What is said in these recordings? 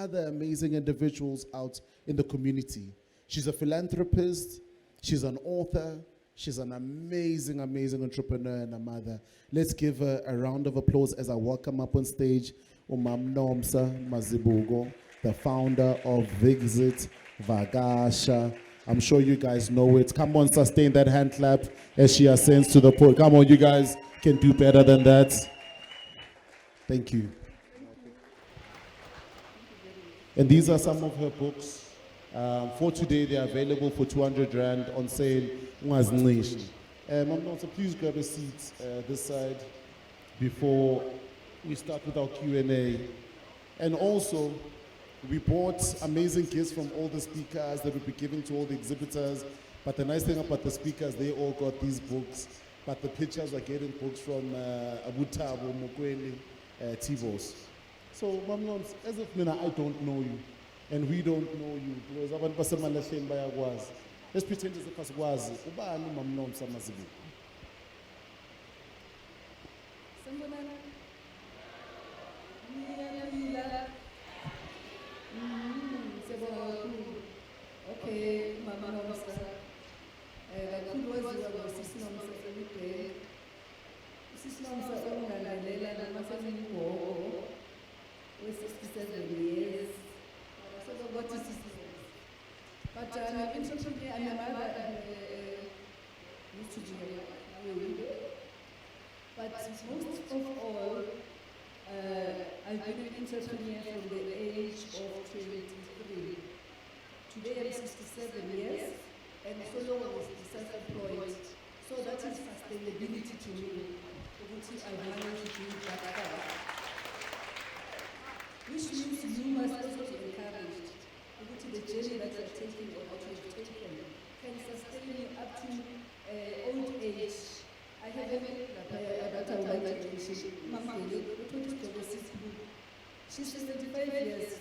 other amazing individuals out in the community. She's a philanthropist, she's an author, she's an amazing, amazing entrepreneur and a mother. Let's give her a round of applause as I welcome up on stage Nomsa Mazibuko, the founder of Visit Vakasha. I'm sure you guys know it. Come on, sustain that hand clap as she ascends to the podium. Come on, you guys can do better than that. Thank you. And these are some of her books. For today, they are available for 200 Rand on sale. So please grab a seat this side before we start with our Q&A. And also, we bought amazing gifts from all the speakers that we'll be giving to all the exhibitors. But the nice thing about the speakers, they all got these books. But the pictures are getting books from Abutabo, Mukweli, Tivos. So, Mamnons, as if I don't know you, and we don't know you, because abantu baseMalahleni bayakwazi. Let's pretend as if asikwazi. Ubani uMamnons Mazibuko? Okay, Mama Nomsa. Kakhulu waziwa ngosisi Nomsa semibheke. Usisi Nomsa ongalalela namasemibhoko we-67 years. So what is this? But I'm entrepreneur, I'm a mother, used to be a widow. But most of all, I've been an entrepreneur from the age of 23. Today I'm 67 years, and so long I was self-employed. So that is sustainability to me. I managed to do that far. Which means you must also be encouraged. The journey that you're taking or that you've taken can sustain you up to old age. I have a that I would like to mention. She's 75 years.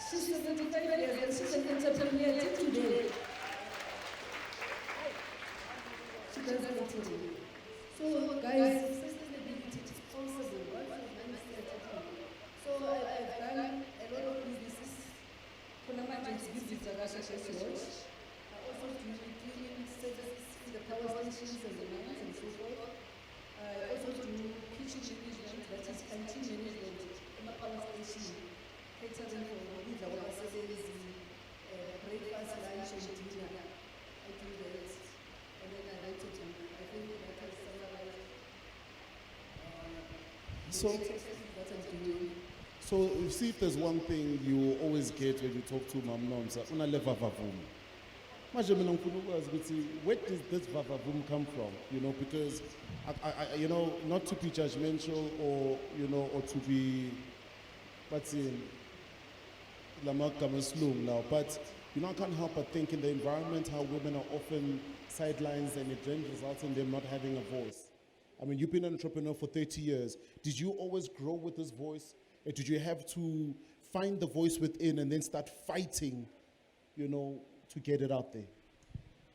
She's 75 years and she's an entrepreneur today. She does that today. So guys, sustainability is possible. So I've done a lot of businesses. Visit Vakasha Watch. I also do cleaning services in the power stations and the mines and so forth. I also do kitchen management, that is canteen management in the power station, catering for good our services, breakfast, lunch, and dinner. I do that, and then I like to do. I think that has summarized what I'm doing. So, you see, if there's one thing you always get when you talk to Mam Nomsa, unaleva vavum. Where does this vavum come from? You know, because, you know, not to be judgmental or, you know, or to be, what's in, now, but, you know, I can't help but think in the environment how women are often sidelines and it then results in them not having a voice. I mean, you've been an entrepreneur for 30 years. Did you always grow with this voice? Or did you have to find the voice within and then start fighting, you know, to get it out there?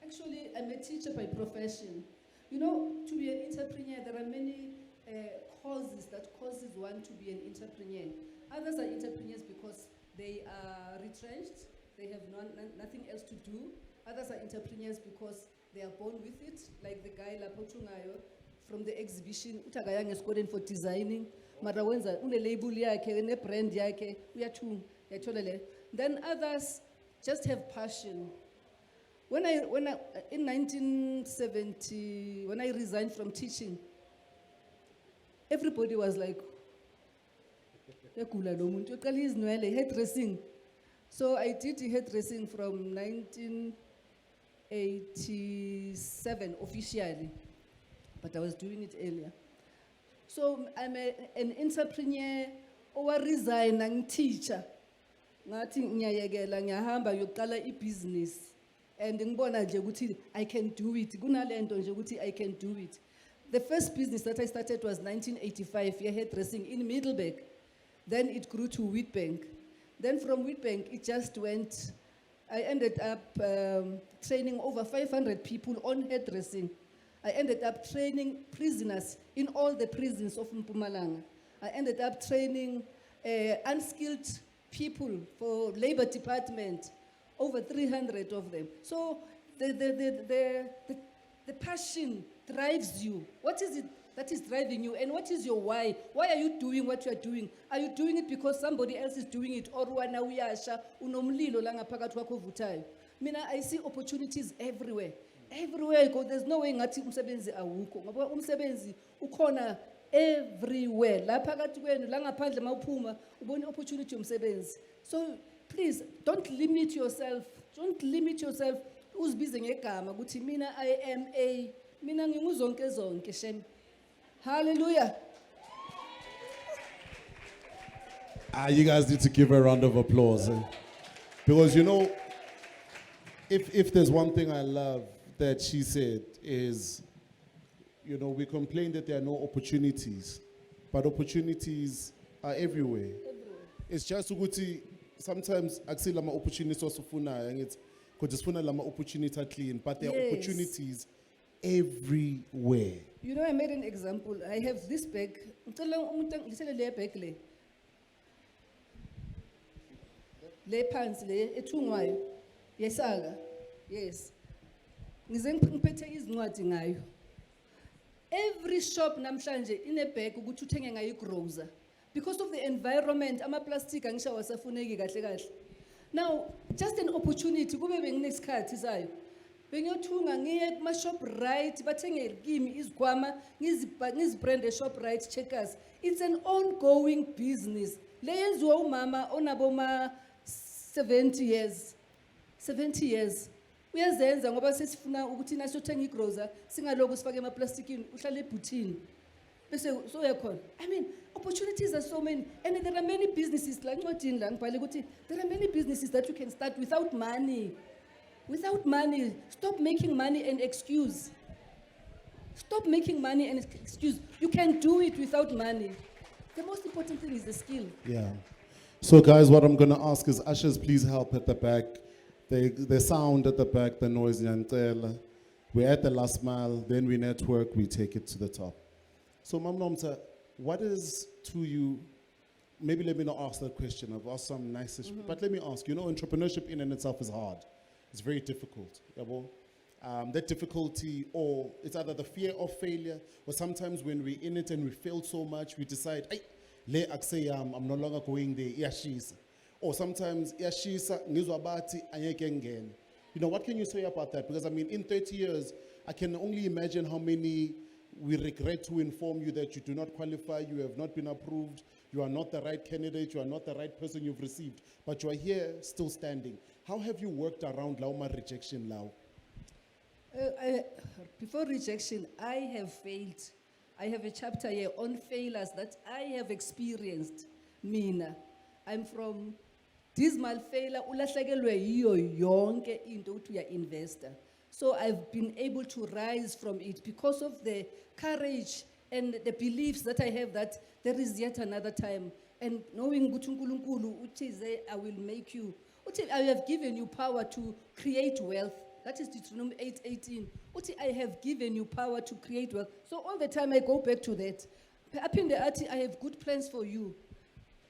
Actually, I'm a teacher by profession. You know, to be an entrepreneur, there are many causes that causes one to be an entrepreneur. Others are entrepreneurs because they are retrenched, they have nothing else to do. Others are entrepreneurs because they are born with it, like the guy Lapochungayo from the exhibition, Utagayang is coding for designing. Marawenza, une label yake, une brand yake, then others just have passion. When I in 1970, when I resigned from teaching, everybody was like, hairdressing. So I did hairdressing from 1987 officially, but I was doing it earlier. So I'm an entrepreneur or resign and teacher. Ngathi ngiyayekela ngiyahamba yokuqala business and ngibona nje ukuthi I can do it. Kunalento nje ukuthi I can do it. The first business that I started was 1985, hairdressing in Middleburg. Then it grew to Witbank. Then from Witbank it just went. I ended up training over 500 people on hairdressing. I ended up training prisoners in all the prisons of Mpumalanga. I ended up training unskilled people for labor department, over 300 of them. So the passion drives you. What is it that is driving you, and what is your why? Why are you doing what you are doing? Are you doing it because somebody else is doing it, or wana uyasha unomlilo la ngaphakathi kwakho ovuthayo? Mina, I see opportunities everywhere. Everywhere I go, there's no way ngathi umsebenzi awukho ngoba umsebenzi ukhona everywhere. La phakathi kwenu la ngaphandle mawuphuma ubona opportunity yomsebenzi. So please don't limit yourself. Don't limit yourself. Uzibize ngegama ukuthi mina I am a, mina nginguzonke zonke shem. Hallelujah. You guys need to give her a round of applause. Because you know, if there's one thing I love that she said is, you know, we complain that there are no opportunities, but opportunities are everywhere. It's just ukuthi sometimes actually lama opportunities osufuna and it's because it's lama opportunity clean, but there are Yes. opportunities everywhere. You know, I made an example. I have this bag. Ngicela umuntu ngisele le bag le. Le pants le ethungwayo. Yesaka. Yes. Ngize ngiphethe izincwadi ngayo. Every shop namhlanje ine bag ukuthi uthenge ngayo igrocer. Because of the environment, ama plastic angisha wasafuneki kahle kahle. Now, just an opportunity kube benginesikhathi sayo. Bengiyothunga ngiye kuma shop right bathenge kimi izikhwama ngizibrande shop right checkers. It's an ongoing business. Le yenziwa umama onabo ma 70 years. 70 years. Uyazenza ngoba sesifuna ukuthi nasiyothenga igrocer singaloko sifake ema plasticini uhlale ebhuthini. Bese so yakhona. I mean, opportunities are so many, and there are many businesses like ncwadini la ngibhale ukuthi there are many businesses that you can start without money. Without money. Stop making money an excuse. Stop making money an excuse. You can do it without money. The most important thing is the skill. Yeah. So guys, what I'm going to ask is ushers, please help at the back. The sound at the back, the noise, we're at the last mile, then we network, we take it to the top. So Mam Nomsa, what is to you, maybe let me not ask that question, I've asked some nice, but let me ask, you know, entrepreneurship in and itself is hard. It's very difficult. That difficulty, or it's either the fear of failure, or sometimes when we're in it and we fail so much, we decide, I'm no longer going there, iyashisa. Or sometimes, iyashisa, ngizwabati, anyeke ngene. You know, what can you say about that? Because I mean, in 30 years, I can only imagine how many we regret to inform you that you do not qualify, you have not been approved, you are not the right candidate, you are not the right person you've received, but you are here still standing. How have you worked around Lauma rejection now? Before rejection, I have failed. I have a chapter here on failures that I have experienced. Mina, I'm from dismal failure, ulahlekelwe yiyo yonke into uthi uya investor. So I've been able to rise from it because of the courage and the beliefs that I have that there is yet another time. And knowing ukuthi uNkulunkulu uthi ze, I will make you. Uthi, I have given you power to create wealth. That is Deuteronomy 8:18. Uthi, I have given you power to create wealth. So all the time I go back to that. Apinde athi, I have good plans for you.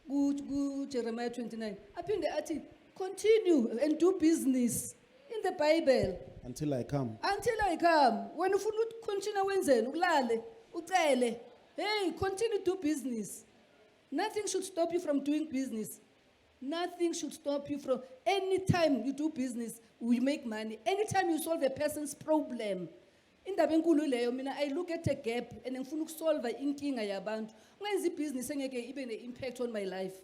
Good Jeremiah 29. Apinde athi, continue and do business in the Bible. Until I come. Until I come. When you continue wenzeni ukulale ucele. Hey, continue to do business. Nothing should stop you from doing business. Nothing should stop you from, anytime you do business, we make money. Anytime you solve a person's problem. Indaba enkulu leyo mina, I look at a gap and ngifuna ukusolve inkinga yabantu. Ungenza ibhizinisi engeke ibe ne-impact on my life.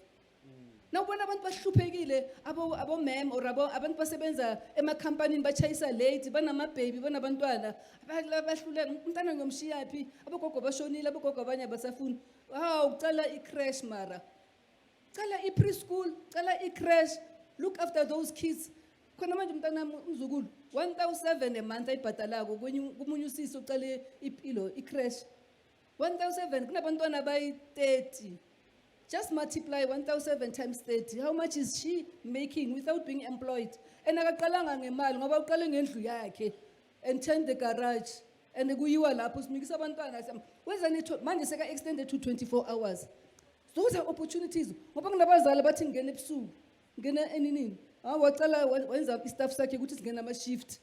Nawubona abantu bahluphekile, abo mem or abantu basebenza emakhampanini bachayisa late, banama-baby, banabantwana, bahluleka, umntana ngiyomshiya phi, abogogo bashonile, abogogo abanye abasafuni. Wow, ucala i-crash mara. Cala i-preschool, cala i-crash. Look after those kids. Khona manje umntana umzukulu 1,007 a month ayibhatalako kumunye usisi ucale i-crash. 1,007 kunabantwana abayi-30. Just multiply 1,007 times 30. How much is she making without being employed? And akaqalanga ngemali ngoba uqale ngendlu yakhe and turn the garage and kuyiwa lapho simikisa abantwana wenzani manje seka extended to 24 hours. those are opportunities. Ngoba kunabazali bathi ngene ebusuku, ngene enini. Wacala wenza istaff sakhe ukuthi singena ama-shift.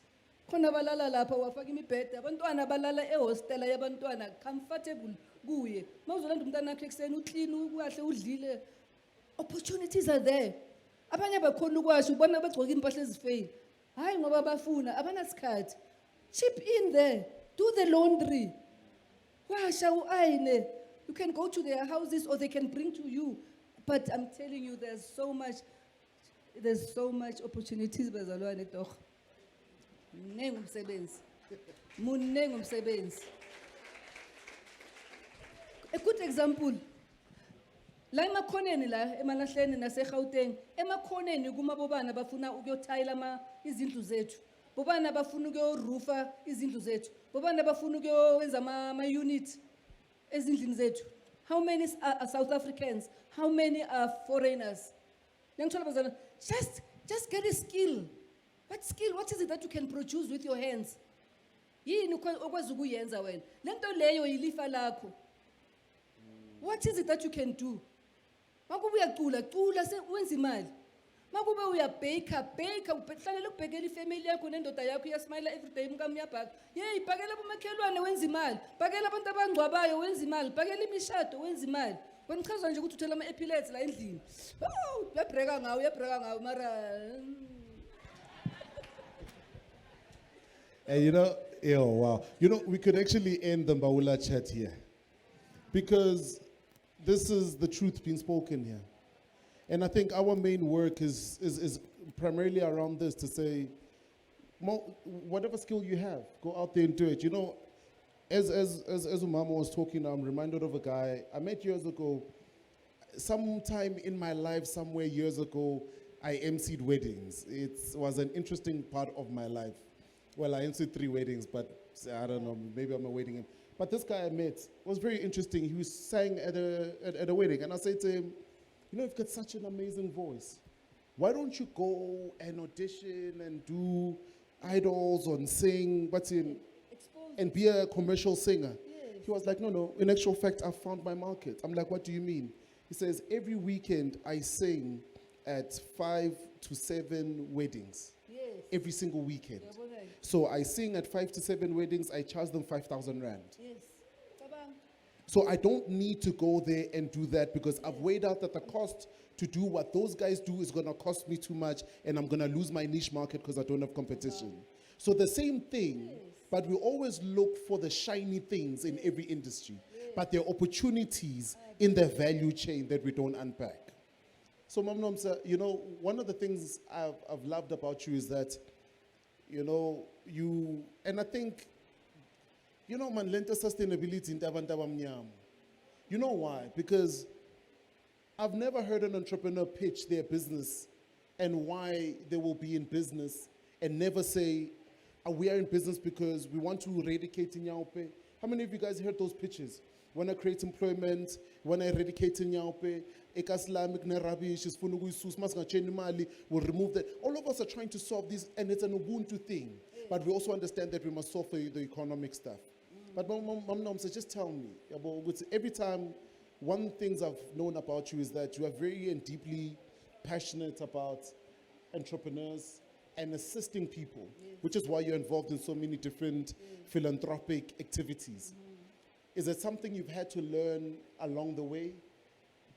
Khona balala lapha wafaka imibhede, abantwana balala ehostela yabantwana comfortable kuye. Mawuzolanda umntana wakhe ekuseni uclean ukahle udlile. Opportunities are there. Abanye bakhona ukwasho ubona bagcoka impahla ezifeyili. Hayi ngoba bafuna abanasikhathi. Chip in there. Do the laundry. Washa uayine. You can go to their houses or they can bring to you. But I'm telling you, there's so much opportunities bazalwane doch. Munengi umsebenzi. Munengi umsebenzi. A good example. La emakhoneni la Emalahleni naseGauteng, emakhoneni kumabobana bafuna ukuyothayila izindlu zethu. Bobana bafuna ukuyorufa izindlu zethu. Bobana bafuna ukuyowenza ama unit ezindlini zethu. How many are South Africans? How many are foreigners? Just get a skill. What skill? What is it that you can produce with your hands? Yini okwazi ukuyenza wena? Lento leyo yilifa lakho. What is it that you can do? Makube uyacula, cula wenza imali. Makube uyabheka, uhlalela ukubhekela ifamily yakho nendoda yakho iyasmile every day mkamyabhaka. Hey, bhakela bomakhelwane wenza imali. Bhakela abantu abangcwabayo wenza imali. Bhakela imishado wenza imali. Wena uchazwa nje ukuthi uthela ama-epilates la endlini. Oh, uyabreka ngawo mara. And wow. We could actually end the Mbaula chat here. Because this is the truth being spoken here. And I think our main work is primarily around this, to say, whatever skill you have, go out there and do it. As Umama was talking, I'm reminded of a guy I met years ago. Sometime in my life, somewhere years ago, I emceed weddings. It was an interesting part of my life. Well, I emceed 3 weddings, but I don't know, maybe I'm a wedding. But this guy I met was very interesting. He was sang at a wedding, and I said to him, you've got such an amazing voice. Why don't you go and audition and do idols and sing, and be a commercial singer? Yes. He was like, no, in actual fact, I found my market. I'm like, what do you mean? He says, every weekend I sing at 5 to 7 weddings. Yes. Every single weekend. So I sing at 5 to 7 weddings, I charge them 5,000 rand. Yes. So I don't need to go there and do that, because I've weighed out that the cost to do what those guys do is going to cost me too much, and I'm going to lose my niche market because I don't have competition. So the same thing, but we always look for the shiny things in every industry. But there are opportunities in the value chain that we don't unpack. So Mam Nomsa, one of the things I've loved about you is that, you, and I think, man, lenta sustainability in abantu abamnyama. You know why? Because I've never heard an entrepreneur pitch their business and why they will be in business and never say, we are in business because we want to eradicate Inyaupe. How many of you guys heard those pitches? When I create employment, when I eradicate Inyaupe, ekaslamic ne rubbish, we'll remove that. All of us are trying to solve this, and it's an Ubuntu thing. But we also understand that we must solve the economic stuff. But Mam Nomsa, just tell me, every time, one thing I've known about you is that you are very and deeply passionate about entrepreneurs and assisting people, which is why you're involved in so many different philanthropic activities. Is it something you've had to learn along the way?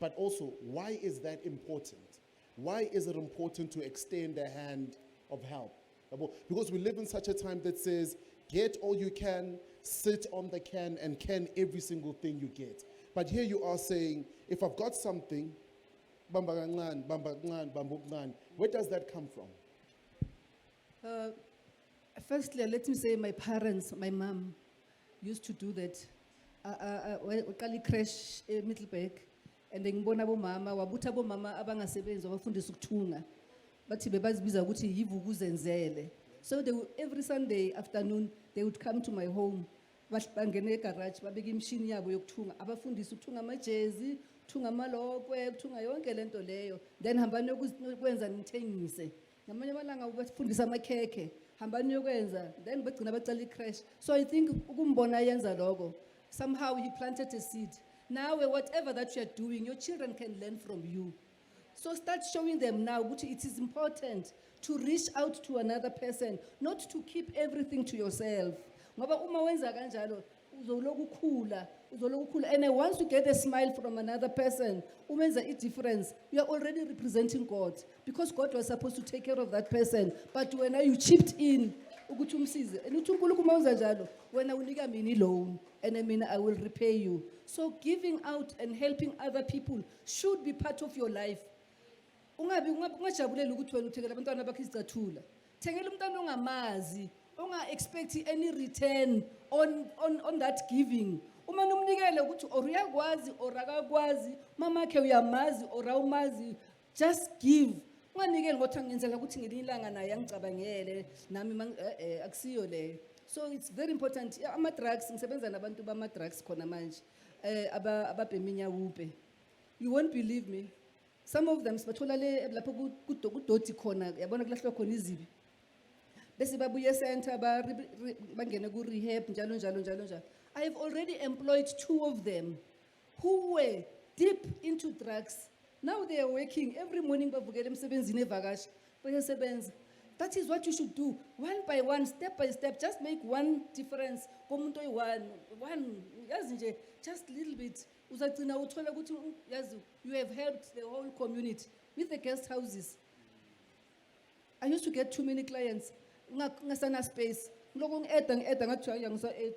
But also, why is that important? Why is it important to extend a hand of help? Because we live in such a time that says, get all you can, sit on the can, and can every single thing you get. But here you are saying, if I've got something, where does that come from? Firstly, let me say my parents, my mom, used to do that. We crash Middleburg, and then mama, wabuta mama abangasebenzi wabafundisa ukuthunga. Bathi bebazibiza ukuthi yivukuzenzele. So every Sunday afternoon they would come to my home. Bangene egarage babeka imshini yabo yokuthunga. Abafundisa ukuthunga amajezi, ukuthunga amalokwe, ukuthunga yonke lento leyo. Then hambani ukwenza nithengise. Ngamanye amalanga ubafundisa amakhekhe. Hambani ukwenza. Then bagcina bacala icrash. So I think ukumbona yenza lokho. Somehow he planted a seed. Now, whatever that you are doing, your children can learn from you. So start showing them now, which it is important to reach out to another person, not to keep everything to yourself. Ngoba uma wenza kanjalo, uzoloku ukhula. And then once you get a smile from another person, umenza a difference, you are already representing God. Because God was supposed to take care of that person. But when you chipped in, ukuthi umsize. And uthi uNkulunkulu uma wenza njalo, wena unika mina loan, and I mean I will repay you. So giving out and helping other people should be part of your life. Ungajabulela ukuthi wena uthengela abantwana bakho izicathulo. Thengela umntwana ongamazi, expect any return on that giving. Uma nomnikele ukuthi or uyakwazi or akakwazi, mamakhe uyamazi or awumazi, just give. Unganikeli ngothi ngenzela ukuthi ngelinye ilanga naye angicabangele nami akusiyo le. So it's very important. Ama drugs ngisebenza nabantu bama drugs khona manje. Ababheminya wupe. You won't believe me. Some of them sibathola le lapho kudoti khona yabona kulahlwa khona izibi. Bese babuye center bangene ku rehab njalo. I have already employed 2 of them who were deep into drugs. Now they are working every morning bavukela emsebenzini eVakasha. Bayasebenza. That is what you should do, one by one, step by step. Just make one difference. Komuntu one, yazi nje, just a little bit. Uzagcina uthola ukuthi yazi you have helped the whole community with the guest houses. I used to get too many clients. Ngasana space. Ngiloko ngi-add ngathi ngisa-add.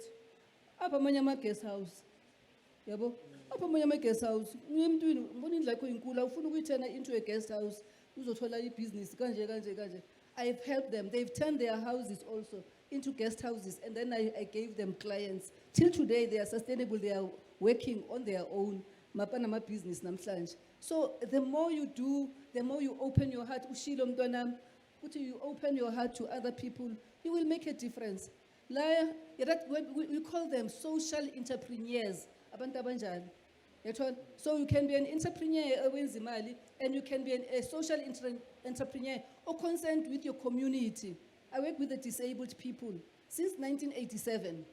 Apha amanye ama guest house. Yabo? Apha amanye ama guest house. Uyemntwini ngibona indlu yakho inkulu ufuna ukuyithena into a guest house. Uzothola ibusiness kanje. I've helped them. They've turned their houses also into guest houses, and then I gave them clients. Till today, they are sustainable. They are working on their own. Mapanama business namhlanje. So the more you do, the more you open your heart. Ushilo mntwanami, uthi you open your heart to other people, you will make a difference. We call them social entrepreneurs. Abantu abanjalo. So you can be an entrepreneur ewenza imali, and you can be a social entrepreneur or concerned with your community. I work with the disabled people since 1987.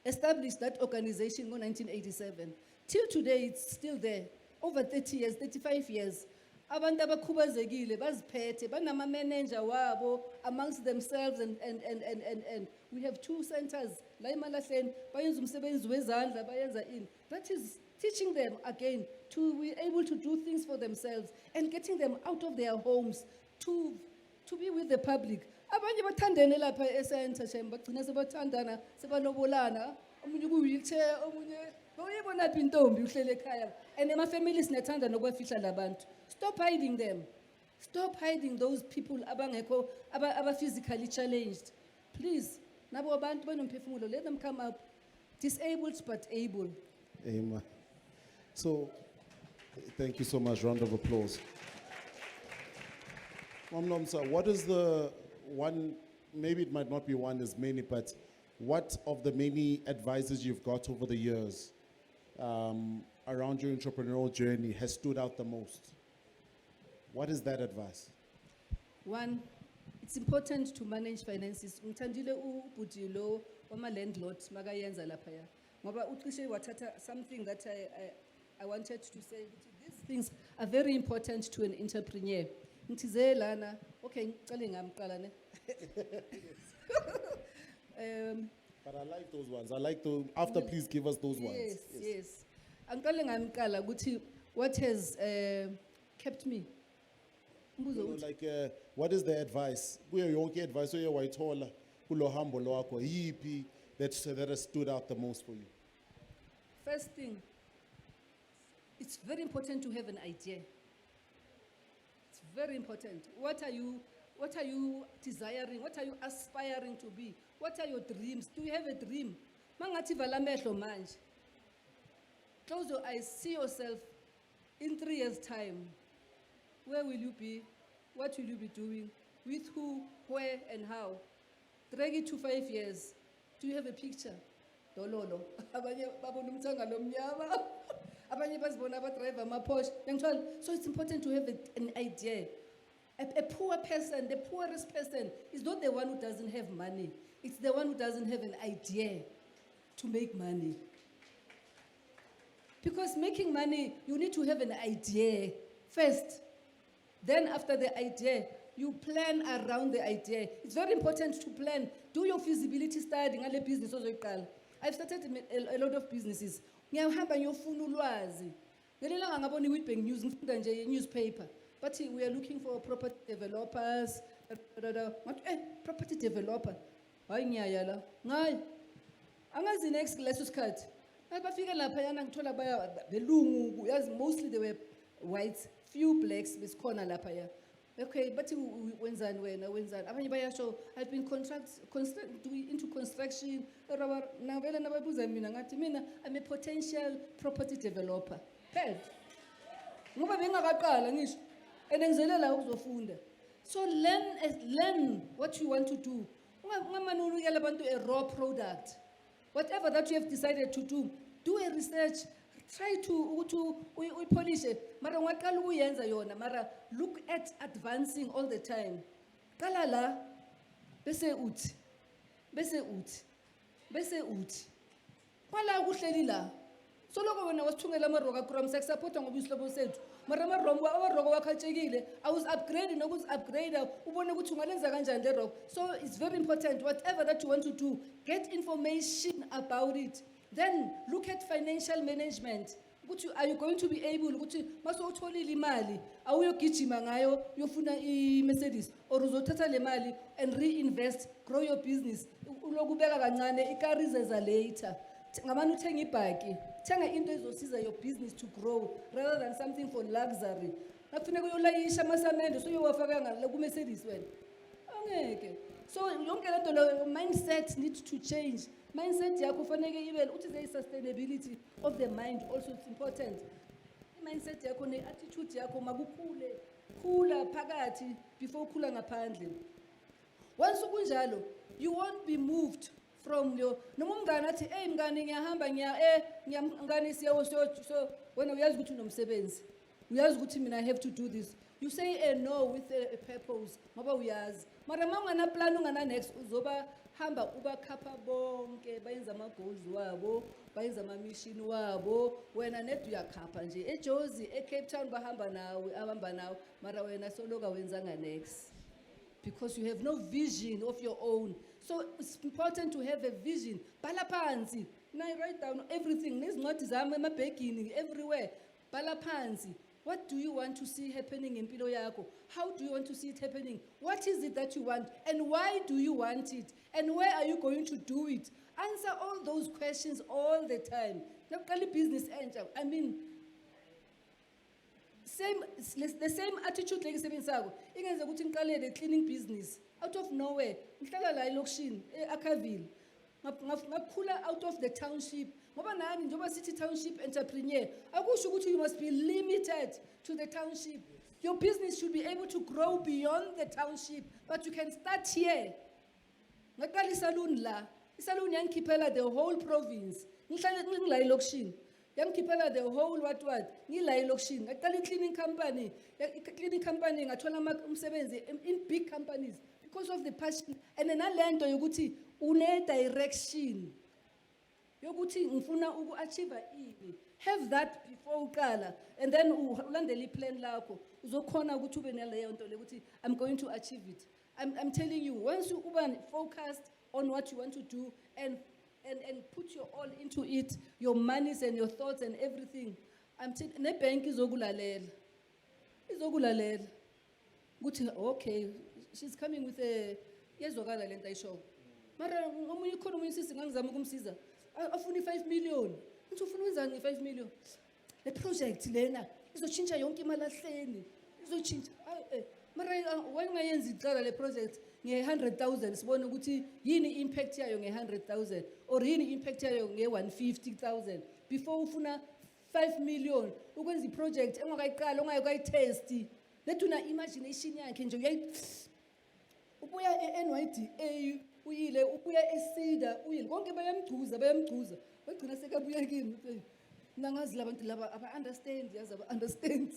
Established that organization in 1987. Till today, it's still there. Over 30 years, 35 years. Abantu abakhubazekile baziphethe banama manager wabo amongst themselves, and we have 2 centers la Emalahleni bayenza umsebenzi wezandla bayenza ini. That is teaching them again to be able to do things for themselves and getting them out of their homes to be with the public. Abanye bathandene lapha e-center shem bagcina sebathandana sebalobolana, omunye ku-wheelchair, omunye uyibona phi intombi uhlele ekhaya, and ama-families nethanda nokwafihla labantu. Stop hiding them. Stop hiding those people abangekho physically challenged. Please, nabo abantu banomphefumulo, let them come up, disabled but able. Amen. So, thank you so much. Round of applause. Nomsa, what is the one, maybe it might not be one as many, but what of the many advices you've got over the years around your entrepreneurial journey has stood out the most? What is that advice? One, it's important to manage finances. Ngithandile ubhuti lo wama landlord makayenza laphaya. Ngoba ucishe wathatha something that I wanted to say. These things are very important to an entrepreneur. Ngithi lana, okay, ngicale ngamqala ne. But I like those ones. I like those. After, please give us those ones. Yes. Angicale ngamqala ukuthi what has kept me. What is the advice? Kuyo yonke advice oye wayithola kulo hambo lwakho yipi that has stood out the most for you? First thing, it's very important to have an idea. It's very important. What are you desiring? What are you aspiring to be? What are your dreams? Do you have a dream? Mangathi vala amehlo manje. Close your eyes, see yourself in 3 years' time. Where will you be? What will you be doing? With who, where, and how? Drag it to 5 years. Do you have a picture? Dololo. Abanye babona umthanga lomnyama. Abanye bazibona abadriver ama-Porsche. So it's important to have an idea. A poor person, the poorest person, is not the one who doesn't have money. It's the one who doesn't have an idea to make money. Because making money, you need to have an idea first. Then after the idea, you plan around the idea. It's very important to plan. Do your feasibility study ngale business ozoyiqala. I've started a lot of businesses. Ngiyahamba ngiyofuna ulwazi. Ngelilanga ngabona iWitbank News ngifunda nje newspaper. But we are looking for property developers. Property developer. Hayi ngiyayala. Ngayi. Angazi next leso sikhathi. Abafika lapha yana ngithola baya belungu, yazi mostly they were whites, few blacks besikhona lapha ya. Okay, but wenzani wena wenzani? Abanye bayasho I've been into construction. Now vele nababuza mina ngathi mina I'm a potential property developer. Phela. Ngoba bengakaqala ngisho. Enengizelela ukuzofunda. So learn what you want to do. Ungamane uyala abantu a raw product. Whatever that you have decided to do a research. Try to polish it. Mara ungaqala ukuyenza yona, mara look at advancing all the time. Qala la bese uthi. Kwala kuhleli la. So lokho wena wasithungela amarogo akrom sekusupporta ngoba isihlobo sethu. Mara amarogo wakhatshekile, awuz upgrade nokuzi upgrade ubone ukuthi ungalenza kanjani le rogo. So it's very important whatever that you want to do, get information about it. Then look at financial management. Are you going to be able ukuthi maso utholile imali awuyogijima ngayo uyofuna iMercedes or uzothatha le mali and reinvest, grow your business. Ulokubeka kancane ikari zeza later. Ngamani uthenga ibhaki, thenga into ezosiza your business to grow rather than something for luxury. Nakufuneka uyolayisha amasamende so uyowafaka ngale kuMercedes wena. Angeke. So yonke lento lo mindset needs to change. Mindset yakho fanele ibe uthi there is sustainability of the mind also, it's important. Mindset yakho ne attitude yakho makukhule khula phakathi before ukhula ngaphandle. Once kunjalo you won't be moved from your noma umngane athi mngane ngiyahamba ngiyamngane siyawo so wena uyazi ukuthi unomsebenzi, uyazi ukuthi mina I have to do this, you say a no with a purpose ngoba uyazi. Mara mangana plan ungana next uzoba hamba ubakhapha bonke bayenza ama-goals wabo, bayenza ama-mission wabo, wena net uyakhapha nje eJozi eCape Town bahamba nawe mara wena soloka wenzanga next because you have no vision of your own. So it's important to have a vision. Bhala phansi. Now write down everything. Nezincwadi zami emabhegini everywhere. Bhala phansi. What do you want to see happening in impilo yakho? How do you want to see it happening? What is it that you want? And why do you want it? And where are you going to do it? Answer all those questions all the time. Nakali business angel. I mean, the same attitude like isebenzisako. Ingenza ukuthi ngiqale the cleaning business out of nowhere. Ngihlala la elokushini eAkaville. Ngakhula out of the township. Ngoba nami njengoba sithi township entrepreneur, akusho ukuthi you must be limited to the township. Your business should be able to grow beyond the township, but you can start here. Ngaqala isalon la. Isalon yangikhiphela the whole province. Ngihlala ngila elokushini. Yangikhiphela the whole what ngila elokushini. Ngaqala i-cleaning company. I-cleaning company ngathola umsebenzi in big companies because of the passion and nalento yokuthi une direction. Yokuthi ngifuna uku-achieve ini. Have that before uqala and then ulandele iplan lakho uzokhona ukuthi ube naleyo nto ukuthi I'm going to achieve it. I'm telling you, once you uba focused on what you want to do and put your all into it, your monies and your thoughts and everything, I'm telling nebhank izokulalela ukuthi okay, she's coming with a yezwakala lento ayisho. Mara omunye khona umunye sisi ngangizama ukumsiza afuna i5 million. Ngithi ufuna wenzani nge5 million? Le project lena izochinja yonke Emalahleni. Izochinja. Mara wangayenza iqala le project nge100,000 sibone ukuthi yini impact yayo nge100,000 or yini impact yayo nge150,000 before ufuna 5 million ukwenza iproject engakayiqala ongayitest. Lethu na imagination yakhe nje ubuya eNYDA uyile ubuya eSida uyile konke bayamgcuza bagcina sekabuya kimi nangazi labantu laba aba understand yazi aba understand.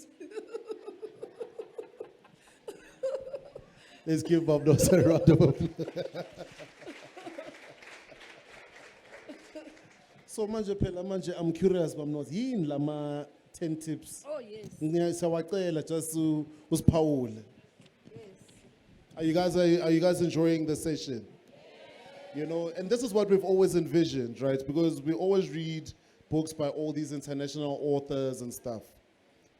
Let's give Bob Nomsa a round of applause. So manje phela manje I'm curious bamnozi yini lama 10 tips. Oh, yes. Ngiyasawacela just usiphawule. Yes. Are you guys enjoying the session? You know, and this is what we've always envisioned, right? Because we always read books by all these international authors and stuff.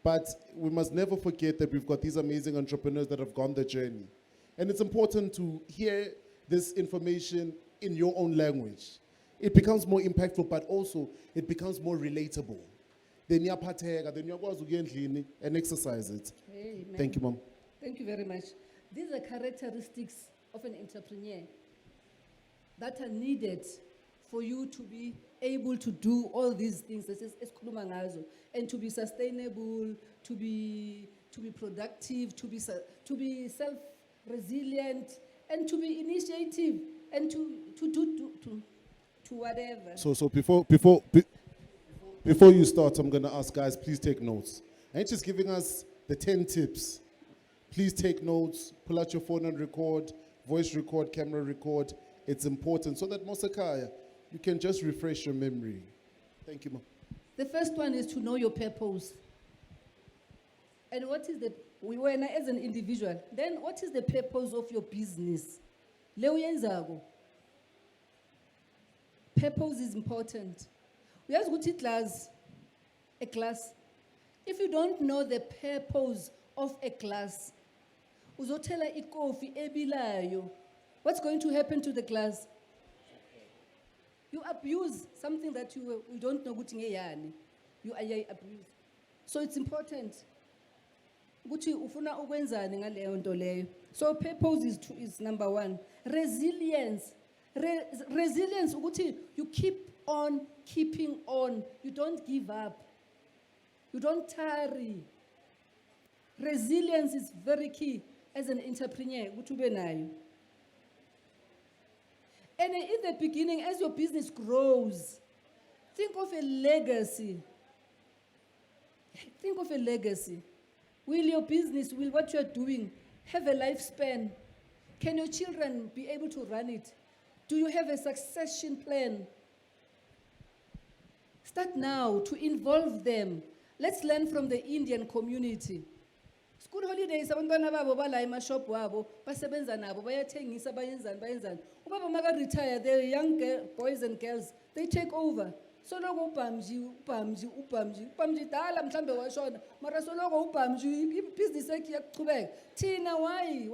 But we must never forget that we've got these amazing entrepreneurs that have gone the journey. And it's important to hear this information in your own language. It becomes more impactful, but also it becomes more relatable. Then you and exercise it. Amen. Thank you, Mom. Thank you very much. These are characteristics of an entrepreneur that are needed for you to be able to do all these things, and to be sustainable, to be productive, to be self-resilient, and to be initiative, and to whatever. So before you start, I'm gonna ask guys, please take notes. And just giving us the 10 tips. Please take notes, pull out your phone and record, voice record, camera record. It's important so that Mosakaya, you can just refresh your memory. Thank you, Ma. The first one is to know your purpose. And what is when as an individual, then what is the purpose of your business? Purpose is important. We ask what it class, a class. If you don't know the purpose of a class, uzotela ikofi ebilayo. What's going to happen to the class? You abuse something that you don't know. You abuse. So it's important. So purpose is number one. Resilience. Resilience, you keep on keeping on. You don't give up. You don't tarry. Resilience is very key as an entrepreneur. And in the beginning, as your business grows, think of a legacy. Think of a legacy. Will your business, will what you're doing have a lifespan? Can your children be able to run it? Do you have a succession plan? Start now to involve them. Let's learn from the Indian community. School holidays, abantwana babo bala emashop wabo, basebenza nabo, bayathengisa, bayenzani. Ubaba maka retire, the young boys and girls, they take over. Soloko ubhamji dala mhlambe washona, mara soloko ubhamji business yakhe iyaqhubeka. Thina why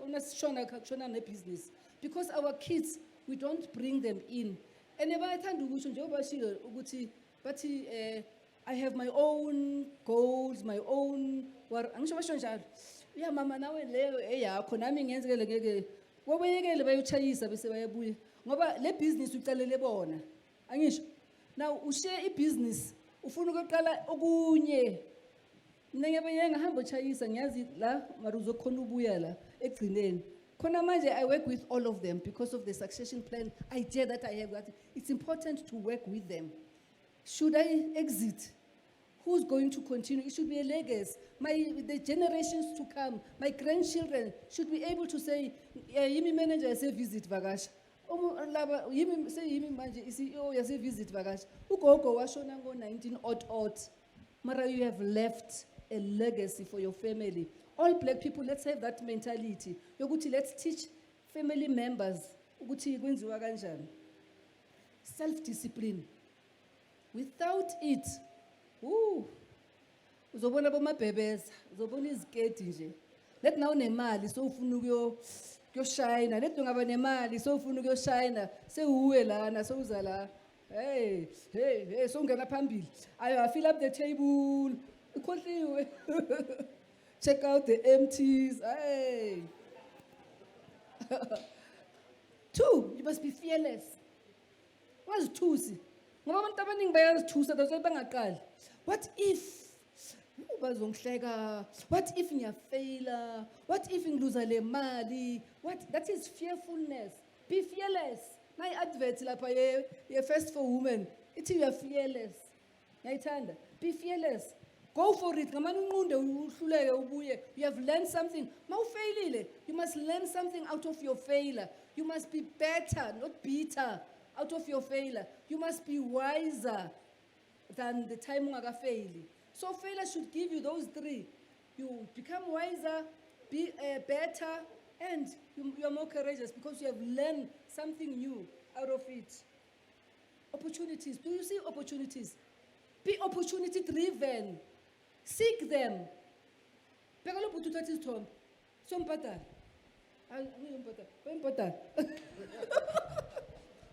nasishona kashona nebusiness? Because our kids, we don't bring them in. And bayathanda ukusho njengoba bashilo ukuthi bathi I have my own goals, my own angisho basho njalo. Ya mama nawe leyo eyakho nami ngiyenzekele ngeke. Wobayekele bayochayisa bese bayabuya. Ngoba le business ucalele bona. Angisho. Now ushare business ufuna ukuqala okunye. Mina ngiyahamba uchayisa ngiyazi la mara uzokhona ubuya la egcineni. Khona manje I work with all of them because of the succession plan idea that I have. It's important to work with them. Should I exit? Who's going to continue? It should be a legacy. The generations to come, my grandchildren should be able to say, Yimi manager say visit Vakasha. Yimi say Yimi manje CEO say visit Vakasha. Ugogo washona ngo 19 Mara, you have left a legacy for your family. All black people, let's have that mentality. Yokuthi, let's teach family members ukuthi kwenziwa kanjani. Self-discipline. Without it, uzobona bomabhebeza, uzobona iziketi nje. Let now nemali so ufuna ukuyoshayina, let ungaba nemali so ufuna ukuyoshayina, sewuwe lana so uza la. Hey, so ungena phambili. I fill up the table. Ukhohliwe. Check out the empties. Hey. 2, you must be fearless. What's 2? Ngoba abantu abaningi bayazithusa that's why bangaqali. What if bazongihleka? What if ngiyafaila? What if ngiluza le mali? That is fearfulness. Be fearless. My advert lapha ye first for women. It's you are fearless. Ngiyayithanda. Be fearless. Go for it. You have learned something. You must learn something out of your failure. You must be better, not bitter. out of your failure. You must be wiser than the time ungakafaili. So failure should give you those three. You become wiser, be better, and you are more courageous because you have learned something new out of it. Opportunities. Do you see opportunities? Be opportunity driven. Seek them. Pekalo butu tatis tom. Sompata. Sompata.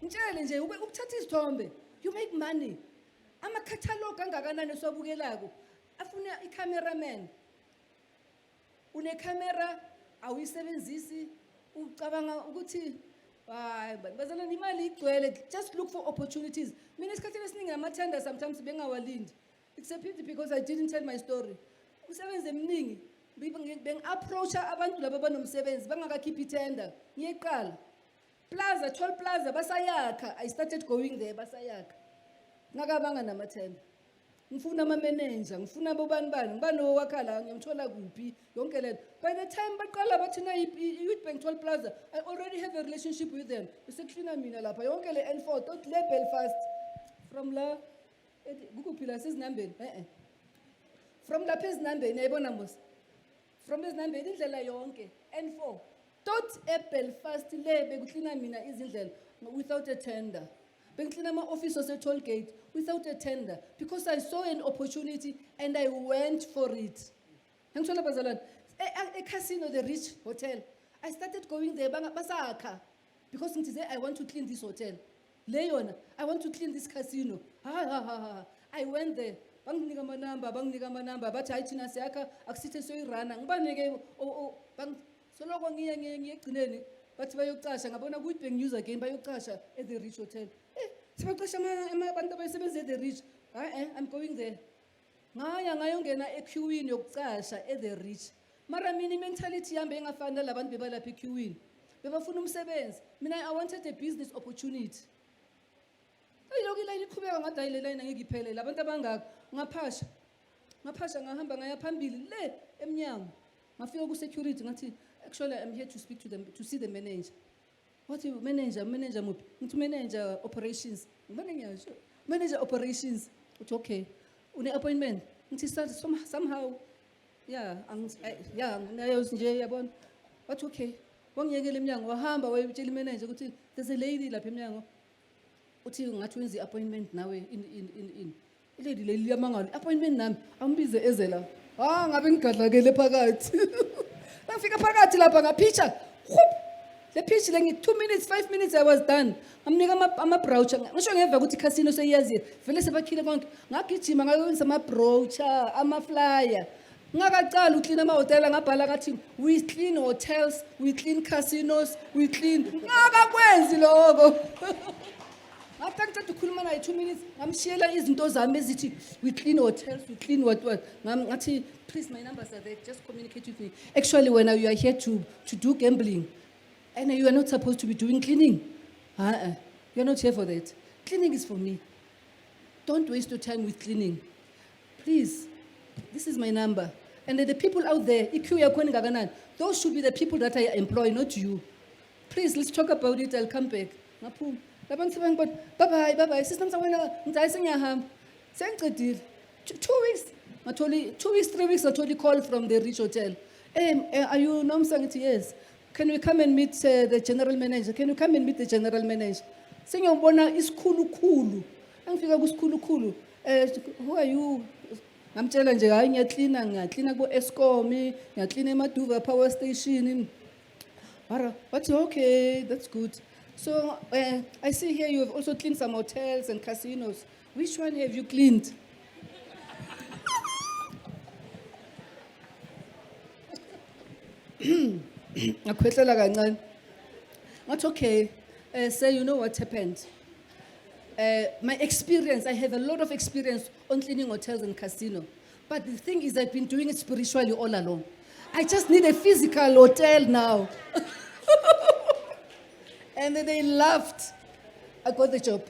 Ngitshele nje ukuthatha izithombe. You make money. Ama catalog angakanani esiwabukelayo. Afuna i-cameraman. Une camera awuyisebenzisi ucabanga ukuthi bazana imali igcwele. Just look for opportunities. Mina isikhathini esiningi amathenda sometimes bengawalindi. It's a pity because I didn't tell my story. Umsebenzi eminingi beng-approacha abantu laba banomsebenzi bangakakhiphi itender. Ngiyeqala plaza, Toll Plaza basayakha. I started going there basayakha. Ngakabanga namathenda. Ngifuna ama-manager, ngifuna bobani, ngibani owakhala, ngiyamthola kuphi, yonke lento. By the time baqala bathi na Youth Bank Toll Plaza, I already have a relationship with them. Beseklina mina lapha yonke le N4 tot le Belfast. From la kukuphi la sezinambeni? From la phezinambeni yayibona mos. From ezinambeni indlela yonke N4 tot eBelfast le bekuklina mina izindlela without a tender. Bengklina ama-office ose-toll gate without a tender because I saw an opportunity and I went for it. Ngithola bazalwane casino, the Rich Hotel. I started going there basakha because ngithi I want to clean this hotel. Leona, I want to clean this casino. I went there. Banginika amanamba bathi hayi thina siyakha akusithe soyirana ngibanike soloko ngiyegcineni bathi bayocasha ngabona ukuthi bengiuse again bayocasha at the Rich Hotel. Sibaqasha abantu abasebenza at the Rich. I'm going there. Ngayongena equeuini yokucasha at the Rich. Mara mina mentality yami engafani nalabantu bebalapha equeuini. Bebafuna umsebenzi. Mina I wanted a business opportunity. Ayiloko ilayini iqhubeka ngathi hayi le line angeke iphele. Labantu abangaka ngaphasha ngahamba ngaya phambili le emnyango. Ngafika ku security ngathi actually I'm here to speak to them to see the manager. What you manager muphi? Ngithi manager operations. Ngibane ngiyasho. Manager operations. Uthi okay. Une appointment. Ngithi somehow nayo nje yabona. Wathi okay. Wangiyekela emnyango wahamba wayetshela manager ukuthi there's a lady lapha emnyango. Uthi ngathi wenza i-appointment nawe in ilady le liyamangala appointment nami ambize ezela ngabe ngigadlakele phakathi ngafika phakathi lapha ngapitcha le pitch le ngi 2 minutes 5 minutes I was done amnika ama brochure ngisho ngeva ukuthi casino seyazi vele sebakhile konke ngagijima ngayonisa ama brochure ama flyer ngakaqala uclean ama hotel ngabhala ngathi we clean hotels, we clean casinos, we clean ngakakwenzi lokho. After ngicela ukukhuluma naye 2 minutes ngamshiyela izinto zami ezithi we clean hotels, we clean what ngathi please my numbers are there, just communicate with me. Actually when you are here to do gambling and you are not supposed to be doing cleaning. You're not here for that. Cleaning is for me. Don't waste your time with cleaning. Please, this is my number. And the people out there, those should be the people that I employ, not you. Please, let's talk about it. I'll come back. Bye-bye. Systems are when 2 weeks. 2 weeks, 3 weeks, I told you call from the Rich Hotel. Are you Nomsa? Yes. Can we come and meet the general manager? Can you come and meet the general manager? Sengiyobona isikhulu. Angifika kusikhulu. Who are you? Ngamtshela nje hayi ngiyacleana ku Eskom, ngiyacleana eMaduva power station. Mara, but okay, that's good. So I see here you have also cleaned some hotels and casinos. Which one have you cleaned? Ngakhwehlela kancane. Not okay. Say, you know what happened? My experience, I have a lot of experience on cleaning hotels and casino. But the thing is, I've been doing it spiritually all along. I just need a physical hotel now. And then they laughed. I got the job.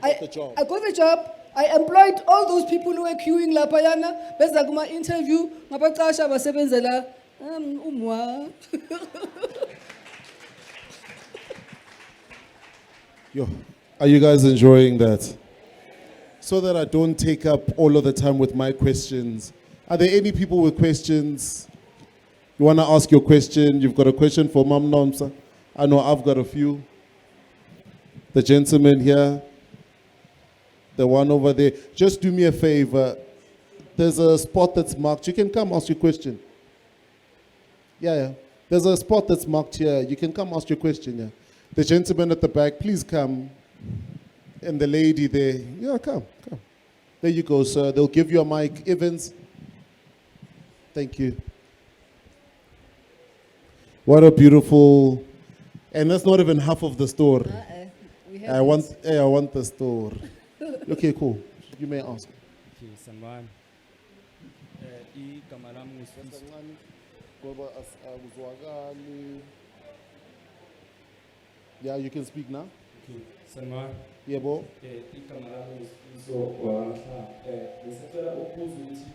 I got the job. I employed all those people who were queuing la payana. Beza kuma interview. Ngabaqasha basebenzela umwa. Yo, are you guys enjoying that? So that I don't take up all of the time with my questions. Are there any people with questions? You want to ask your question? You've got a question for Mam Nomsa? I know I've got a few. The gentleman here. The one over there. Just do me a favor. There's a spot that's marked. You can come ask your question. Yeah. There's a spot that's marked here. You can come ask your question. Yeah. The gentleman at the back, please come. And the lady there. Yeah, come. There you go, sir. They'll give you a mic. Evans. Thank you. What a beautiful, and that's not even half of the store. I want the store. Okay, cool. You may ask. Okay, Sanwan. Igama lami Yeah, you can speak now. Okay, Sanwan. Yeah, bo. Igama lami Vakasha. Ngisacela ukubuza ukuthi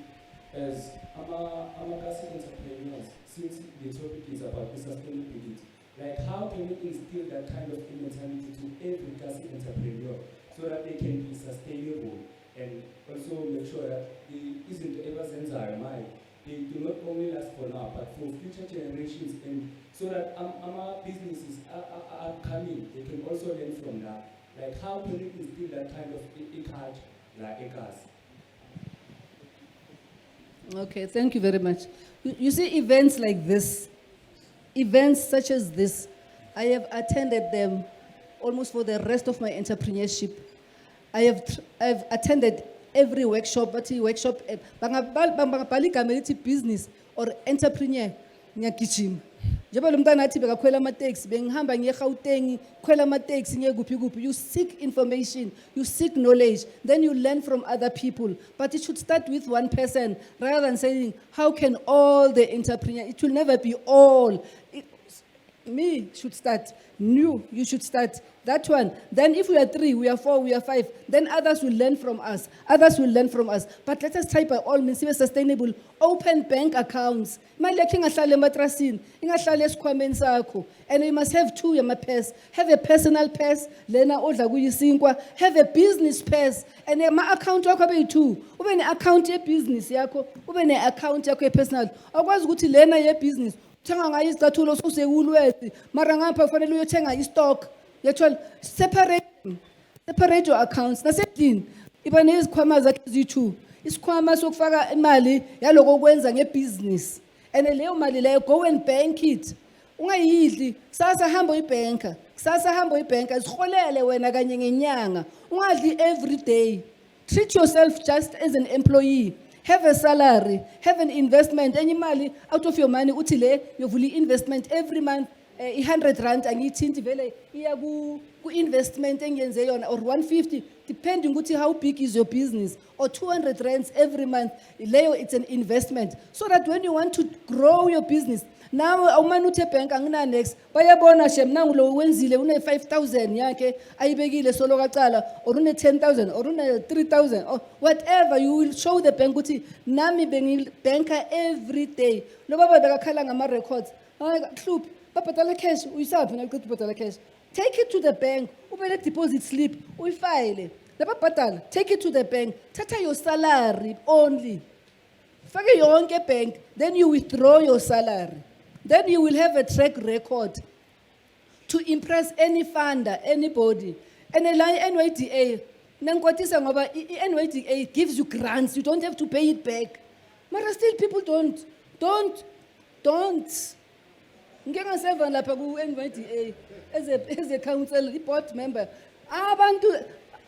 as ama-kasi entrepreneurs, since the topic is about sustainability, like how can we instill that kind of mentality to every kasi entrepreneur so that they can be sustainable and also make sure that the isn't ever zenzayo mind. They do not only last for now, but for future generations, and so that our businesses are coming, they can also learn from that. Like how can we instill that kind of culture, like a gas? Okay, thank you very much. You see, events like this, events such as this, I have attended them almost for the rest of my entrepreneurship. I've attended every workshop, business or entrepreneur, ngiyagijima. Njengoba lo mntana athi bekakhwela ama-taxi, bengihamba ngiye eGauteng, khwela ama-taxi ngiye kuphi. You seek information, you seek knowledge, then you learn from other people. But it should start with one person rather than saying, how can all the entrepreneurs, it will never be all. Me should start, you should start, that one. Then if we are 3, we are 4, we are 5, then others will learn from us. But let us try by all means, be sustainable. Open bank accounts. And you must have 2 pairs. Have a personal purse, have a business purse, and my account yakho 2. Ube ne account ye business yakho, ube ne account yakho ye personal. Akwazi ukuthi lena ye business thenga ngayo izicathulo sosekulwethi mara ngapha kufanele uyothenga istock. Yethola separate your accounts. Nasendlini iba nezikhwama zakhe zi2. Isikhwama sokufaka imali yaloko okwenza ngebusiness. And leyo mali leyo go and bank it. Ungayidli kusasa hamba uyibanka. Zikholele wena kanye ngenyanga. Ungadli every day. Treat yourself just as an employee. Have a salary, have an investment. Any money out of your money, utile, you will investment every month. 100 rand, angithinti vele iya ku investment engenze yona or 150, depending ukuthi how big is your business, or 200 rands every month. Leyo it's an investment, so that when you want to grow your business, now awumane uthe bank angina next bayabona shem nangu lo wenzile une 5,000 yakhe ayibekile solo kacala, or une 10,000 or une 3,000 or whatever. You will show the bank ukuthi nami banker every day. Lo baba bekakhala ngama records, hluphi babhatala cash, uyisaphi naqeda ubhatala cash. Take it to the bank, ubele deposit slip, uyifile. Lababhatala, take it to the bank, thatha your salary only. Fake yonke bank, then you withdraw your salary. Then you will have a track record to impress any funder, anybody. And the NYDA, nangikwatisa ngoba NYDA gives you grants, you don't have to pay it back. But still people don't. Ngeke ngiseven lapha ku NYDA as a council board member. Abantu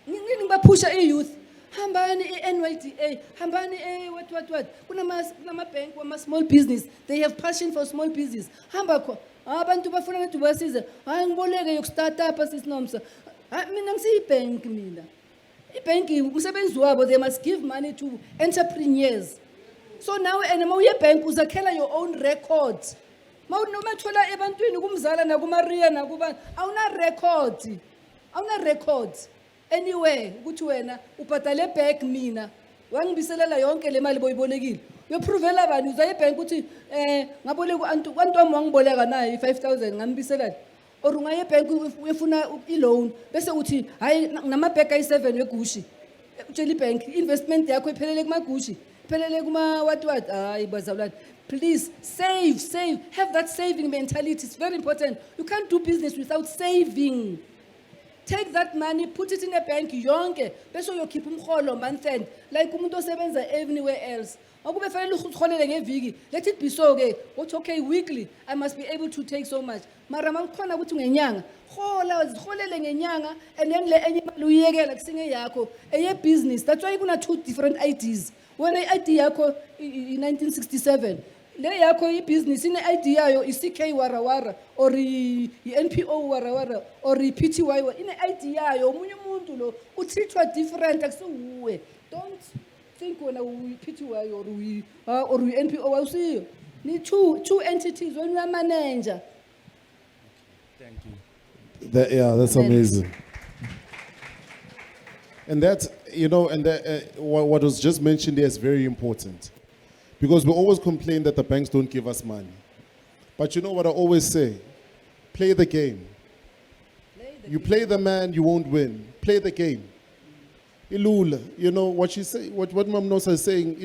ngibapusha youth. Hambani NYDA, hambani what. Kunama bank wama small business. They have passion for small business. Hamba kho. Abantu bafuna ukuthi basize. Hayi ngiboleke yoku start up sis Nomsa. Mina ngisibank mina. Ibank umsebenzi wabo, they must give money to entrepreneurs. So now enema uye bank uzakhela your own record. Noma thola ebantwini kumzala nakuMaria nakuba awuna record anyway ukuthi wena ubhadale back mina wangibiselela yonke le mali boyibolekile. Uyoprovela bani uzaye bank ukuthi ngaboleka uAntu wami wangiboleka naye 5,000 ngambiselala. or ungaye bank ufuna i-loan bese uthi hayi namabheg ayi-7 wegushi utshela bank investment yakho iphelele kumagushi iphelele kuma what hayi bazalwane. Please save, have that saving mentality. It's very important. You can't do business without saving. Take that money, put it in a bank, yonke, bese uyokhipha umholo month end, like umuntu osebenza everywhere else. Akube fanele uholele ngeviki, let it be so ke, okay, weekly, I must be able to take so much. Mara mangikhona ukuthi ngenyanga, holele ngenyanga, and then le enye imali uyekela kusinge yakho, eye business. That's why kuna 2 different IDs. When ID yakho in 1967, le yakho i-business ine ID yayo i-CK warawara or i-NPO warawara or i-PTY ine ID yayo. Omunye umuntu lo uthithwa different akusuwe. Don't think wena uyi-PTY or uyi-NPO awusiyo. Ni two entities when you are manager. Thank you. Yeah, that's amazing. And that, you know, and that, what was just mentioned there is very important. Because we always complain that the banks don't give us money. But you know what I always say? Play the game. You play the man, you won't win. Play the game. Ilula, you know what she say? What Mam Nomsa is saying?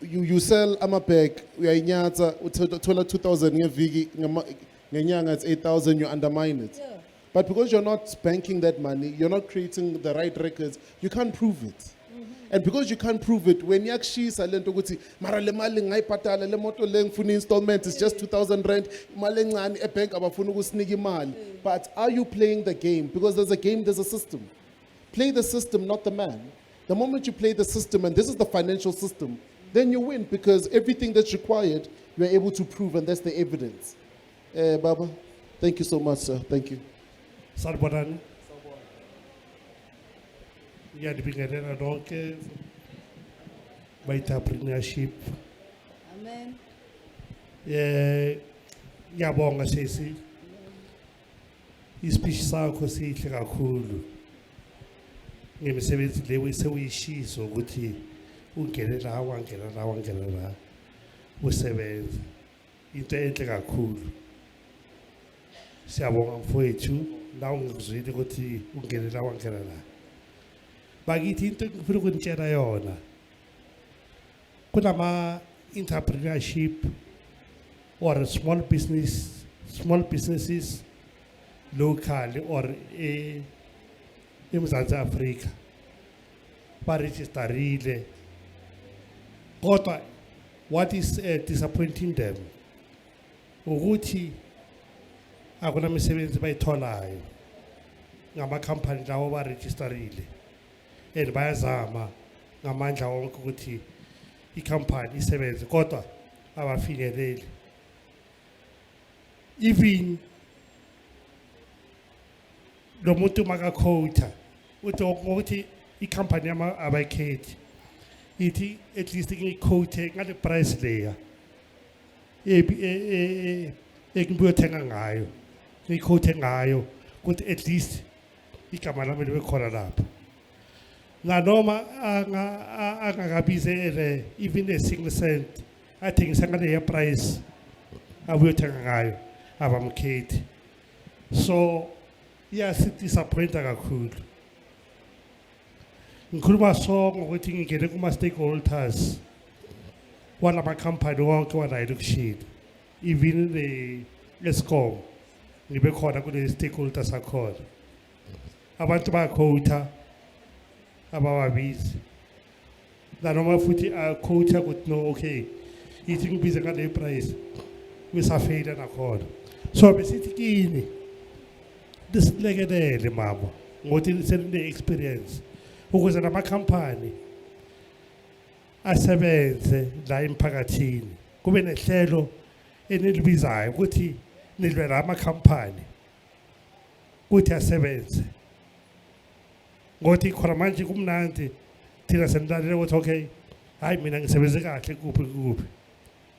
You sell amabag, we are inyata, utola 2,000 ngenyanga it's 8,000. You undermine it. Yeah. But because you're not banking that money, you're not creating the right records, you can't prove it. And because you can't prove it, when you actually silent ukuthi mara le mali ngayiphatala le moto le ngifuna installment is just 2,000 rand, imali encane ebank abafuna ukusinika imali. But are you playing the game? Because there's a game, there's a system. Play the system, not the man. The moment you play the system, and this is the financial system, then you win because everything that's required, you're able to prove, and that's the evidence. Baba, thank you so much, sir. Thank you. Sanibonani. Ngiyadibingelela nonke by entrepreneurship. Amen. Ngiyabonga sisi. Ispeech sakho sihle kakhulu. Ngemisebenzi le uyishiso ukuthi ungene la wangena la usebenza. Into enhle kakhulu. Siyabonga mfowethu la ungizwile ukuthi ungene la wangena la. Bakithi into ngifuna ukunitshela yona. Kunama entrepreneurship or small businesses locally or eMzantsi Afrika baregisterile. Kodwa what is disappointing them ukuthi akuna misebenzi bayitholayo ngama company lawo baregisterile and bayazama ngamandla wonke ukuthi i-company isebenze kodwa abafikeleli. Even lo muntu makakhota uthi ukuthi i-company yama abayikhethi ithi at least ngikhothe ngale price leya engibuyothenga ngayo ngikhothe ngayo ukuthi at least igama lami libe khona lapha. Nganoma angakabizele even a single cent athengisa ngale price abuyothenga ngayo abamkhethi. So disappointa kakhulu. Ngikhuluma so ngokuthi ngingene kuma-stakeholders walama company wonke wanayile ukushila. Even le-Eskom ngibe khona kule-stakeholders akhona. Abantu bayakhotha abawabizi. Nanoma futhi akhotha ukuthi no okay ithi ngibize ngale price wisafeyila nakhona. So besithi kini disilekelele mama ngothi senine experience ukuze nama company asebenze la emphakathini kube nehlelo enilibizayo ukuthi nilwe lama company ukuthi asebenze ngothi khona manje kumnandi thina senilalela ukuthi okay hayi mina ngisebenze kahle kuphi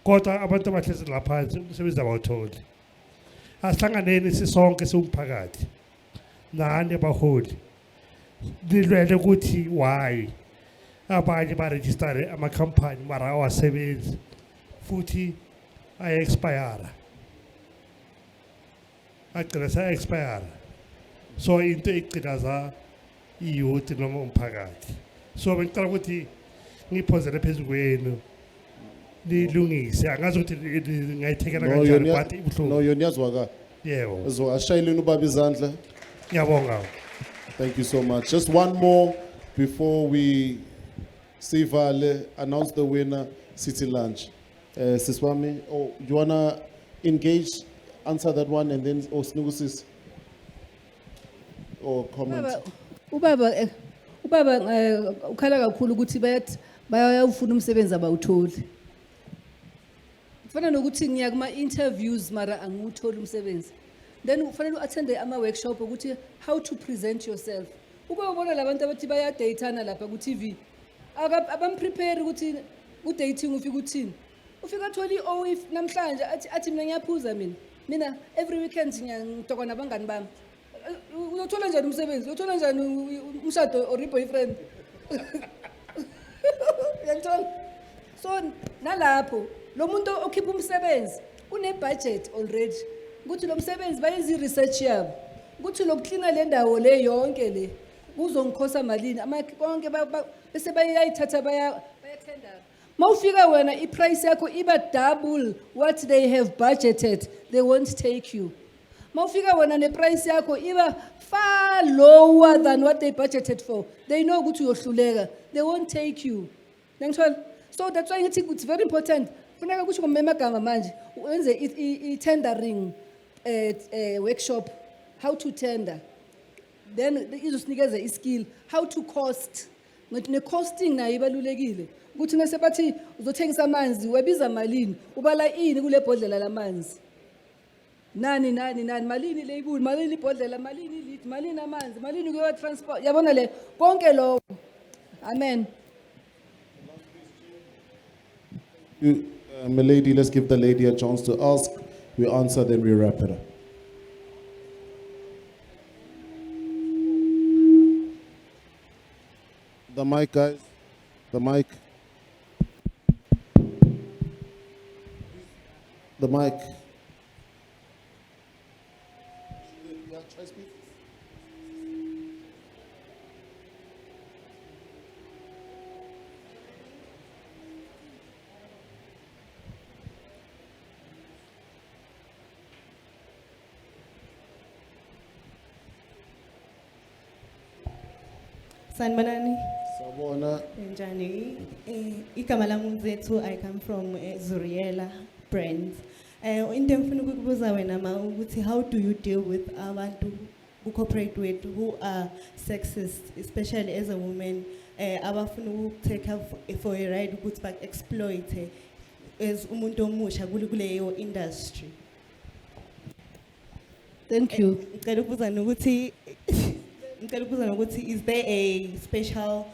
kodwa abantu abahlezi lapha umsebenzi abawutholi. Asihlanganeni sisonke siwumphakathi nani abaholi nilwele ukuthi why abanye baregister ama-company mara awasebenzi futhi aya-expire. agcina sa-expire so into igcinaza i-youth noma umphakathi so bengicela ukuthi ngiphozele phezu kwenu nilungise angazi ukuthi ngayithekela kanjani but no ibuhlungu yoniyazwaka yebo ashayeleni ubaba izandla. ngiyabonga Thank you so much. Just one more before we see Vale announce the winner, City Lunch. Siswami, oh, you wanna engage, answer that one, and then Snugusis or comment? Ubaba ukhala kakhulu ukuthi bayawufuna umsebenzi abawutholi. Kufana nokuthi ngiya kuma interviews mara angiwutholi umsebenzi. Then ufanele uattende ama-workshop ukuthi how to present yourself. Uba ubona labantu abathi bayadatana lapha ku-TV, abamprepare ukuthi ku-dating ufika uthini. Ufika atholi if namhlanje athi mina ngiyaphuza mina every weekend ngiyangitokwa nabangani bami. Uyothola njani umsebenzi? Uyothola njani umshado or boyfriend? Uyangithola? So nalapho lo muntu okhipha umsebenzi une-budget already. Ukuthi lo msebenzi bayenza i-research yabo. Ukuthi lokuklina le ndawo le yonke le kuzongikhosa malini konke bese bayayithatha bayatenda. Mawufika wena i-price yakho iba double what they have budgeted, they won't take you. Mawufika wena ne-price yakho iba far lower than what they budgeted for, they know ukuthi uyohluleka, they won't take you. So that's why it's very important. Funeka kusho ngomemagama manje wenze i-tendering workshop, how to tender. Then izosinikeza i-skill, how to cost. Ne-costing nayo ibalulekile. Ukuthi ngase bathi uzothengisa amanzi, webiza malini, ubala ini kule bhodlela lamanzi. Nani, malini label, malini ibhodlela, malini lit, malini amanzi, malini kuyo transport. Yabona le, konke lo. Amen. My lady, let's give the lady a chance to ask. We answer, then we wrap it up. The mic, guys. The mic. The mic. Yeah, try speak. Sanibonani. Sabona. Njani. Igama lami Mzethu, I come from Zuriela brand. Into engifuna ukukubuza wena ma ukuthi how do you deal with abantu who cooperate with who are sexist, especially as a woman, abafuna ukutake for a ride ukuthi ba-exploit as umuntu omusha kuleyo industry. Thank you. Ngicela ukubuza nokuthi is there a special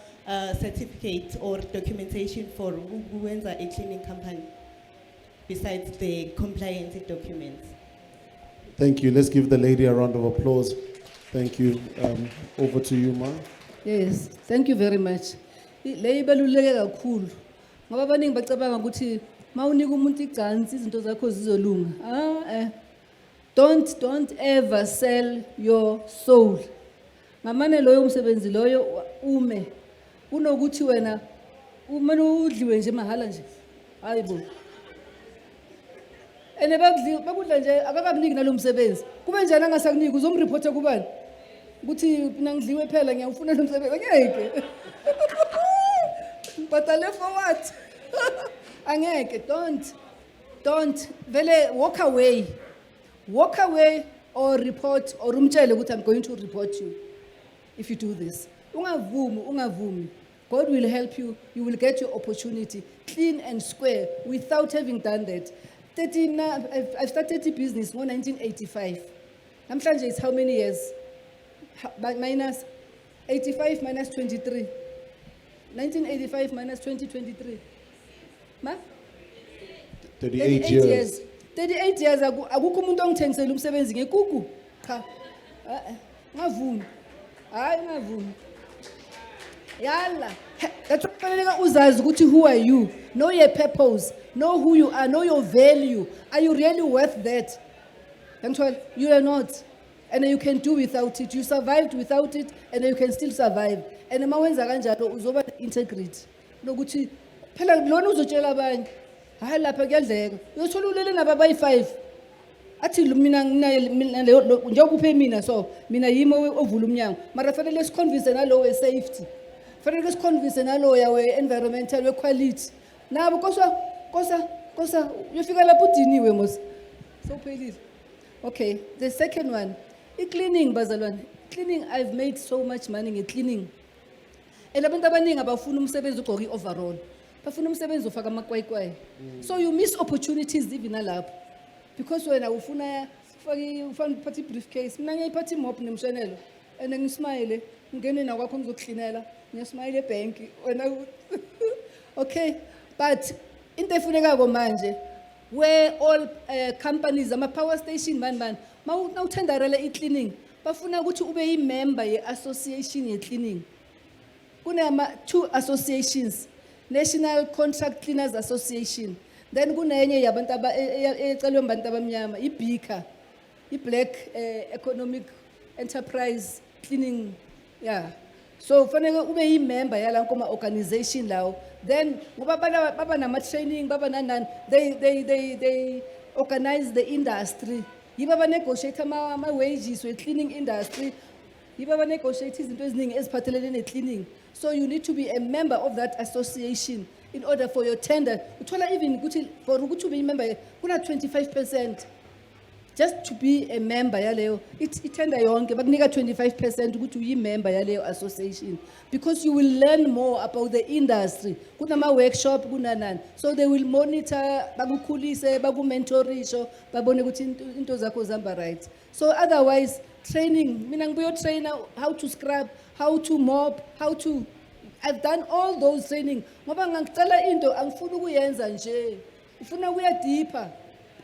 certificate or documentation for ukwenza a cleaning company besides the compliance documents? Thank you. Let's give the lady a round of applause. Thank you. Over to you, Ma. Yes, thank you very much. Le ibaluleke kakhulu. Ngoba abaningi bacabanga ukuthi mawunika umuntu igcansi izinto zakho zizolunga. Don't ever sell your soul. Ngamane loyo umsebenzi loyo ume kunokuthi wena umane udliwe nje mahala nje. Hayibo. Ene bakudla nje akakakuniki nalo msebenzi. Kube njani angasakuniki uzomreporta kubani? Ukuthi mina ngidliwe phela ngiyawufuna lo msebenzi. Angeke. Bhatale for what? Angeke. Don't vele walk away. Walk away or report or umtshele ukuthi I'm going to report you if you do this. Ungavumi. God will help you. You will get your opportunity clean and square without having done that. I've started the business in 1985. Namhlanje is how many years? Minus 85 minus 23. 1985 minus 2023. Ma? 38 years. 38 years akukho umuntu ongithengisela umsebenzi ngekuku. Cha. Ngavumi. Hayi ngavumi. Yalla. That's why uzazi ukuthi who are you? Know your purpose. Know who you are. Know your value. Are you really worth that? You are not. And you can do without it. You survived without it, and you can still survive. And mawenza kanjalo uzoba integrity. Nokuthi phela lona uzotshela abanye. Hayi lapha kuyadleka. Uyothola ulele nababayi 5. Athi mina njengoba uphe mina so mina yimo ovula umnyango. Mara fanele siconvince nalo we safety. Fanele siconvince nalo ya we environmental we quality. Nabo kosa uyofika lapho udiniwe mos. So pelile. Okay, the second one. Cleaning bazalwane. Cleaning, I've made so much money in cleaning. And abantu abaningi abafuna umsebenzi ugqoka i-overall. Bafuna umsebenzi ufaka amakwayikwayi. So you miss opportunities even alapho. Because wena ufuna uphatha briefcase, mina ngiyiphatha mop nemshanelo. And ngismile, ngene na kwakho ngizoklinela, ngiyasmile ebank. Wena okay, but into efunekako manje where all companies ama power station man mawuthendarela i-cleaning bafuna ukuthi ube yi-member ye-association ye-cleaning. Kunama 2 associations, National Contract Cleaners Association, then kunenye yabantu ecelwe abantu abamnyama i-BICA, i-Black Economic Enterprise Cleaning, yeah. So fanele ube yi-member yala nkoma organization lawo. Then ngoba baba nama training baba nanani they organize the industry. Yiba ba negotiate ama wages we cleaning industry. Yiba ba negotiate izinto eziningi eziphathelene ne cleaning. So you need to be a member of that association in order for your tender. Uthola even ukuthi for ukuthi ube member kuna 25%. Just to be a member yaleyo itender yonke bakunika 25% ukuthi uyi member yaleyo association, because you will learn more about the industry. Kunama workshop kunanani, so they will monitor bakukhulise bakumentorisho babone ukuthi into zakho zihamba right. So otherwise training, mina ngibuyo trainer how to scrub, how to mop, how to, I've done all those training ngoba ngicela into angifuni ukuyenza nje, ifuna ukuya deeper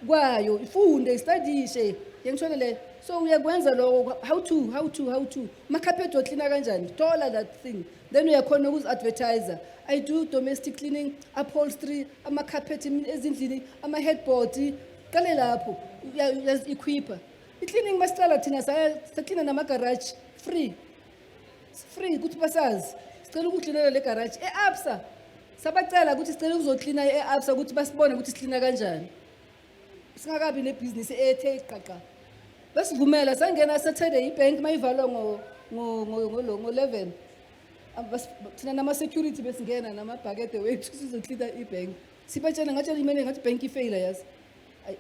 kwayo ifunde studishe yengishonele. So uyakwenza lo how to macarpet cleaner kanjani, thola that thing, then uyakhona ukuzi advertiser. I do domestic cleaning, upholstery, ama carpet ezindlini, ama headboard, kale lapho equipa i-cleaning masicala thina sacleana nama garage free ukuthi basazi sicela ukucleanela le garage e-absa, sabacela ukuthi sicela ukuzocleana e-absa ukuthi basibone ukuthi sicleana kanjani. Singakabi nebusiness ethe qaqa basivumela sangena Saturday ibank mayivalwa ngo 11 thina nama security besingena nama bhakede wethu sizocleana ibank, sipatshana ngatshela imene ngathi bank ifailure yazi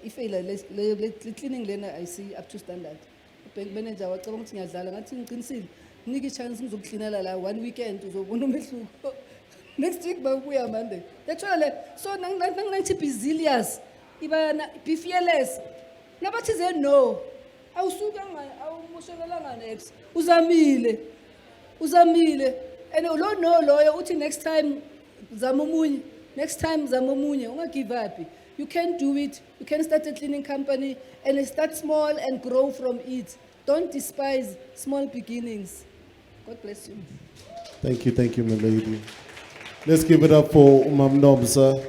ifailure le cleaning lena I see up to standard. Bank manager wacabanga ukuthi ngiyadlala ngathi ngiqinisile niki chance ngizocleanela la 1 weekend uzobona umehluko. Next week babuya Monday actually. So nangithi busilious ibana be fearless nabathi ze no awusuka awumushekelanga next uzamile and lo no loyo uthi next time zama omunye unga give up. You can do it. You can start a cleaning company and start small and grow from it. Don't despise small beginnings. God bless you. Thank you, my lady. Let's give it up for Nomsa.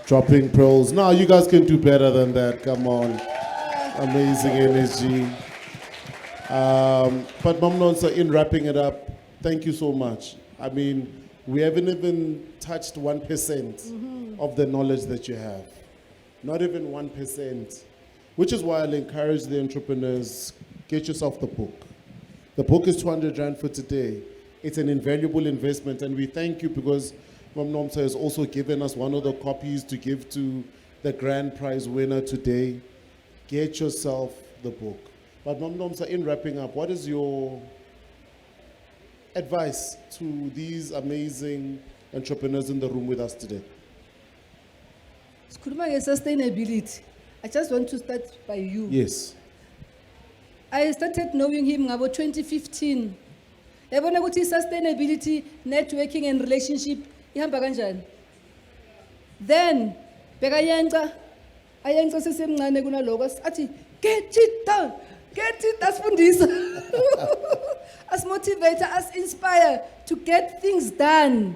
Dropping pearls. Now you guys can do better than that. Come on. Amazing energy. But Nomsa, in wrapping it up, thank you so much. I mean, we haven't even touched 1% of the knowledge that you have. Not even 1%. Which is why I'll encourage the entrepreneurs, get yourself the book. The book is 200 Rand for today. It's an invaluable investment, and we thank you because Nomsa has also given us one of the copies to give to the grand prize winner today. Get yourself the book. But Nomsa, in wrapping up, what is your advice to these amazing entrepreneurs in the room with us today? Sustainability. I just want to start by you. Yes. I started knowing him about 2015. Yabona ukuthi sustainability, networking and relationship ihamba kanjani. Then bekayenza ayenza sesemncane kunaloko athi get it done, asifundisa. As motivator, as inspire to get things done.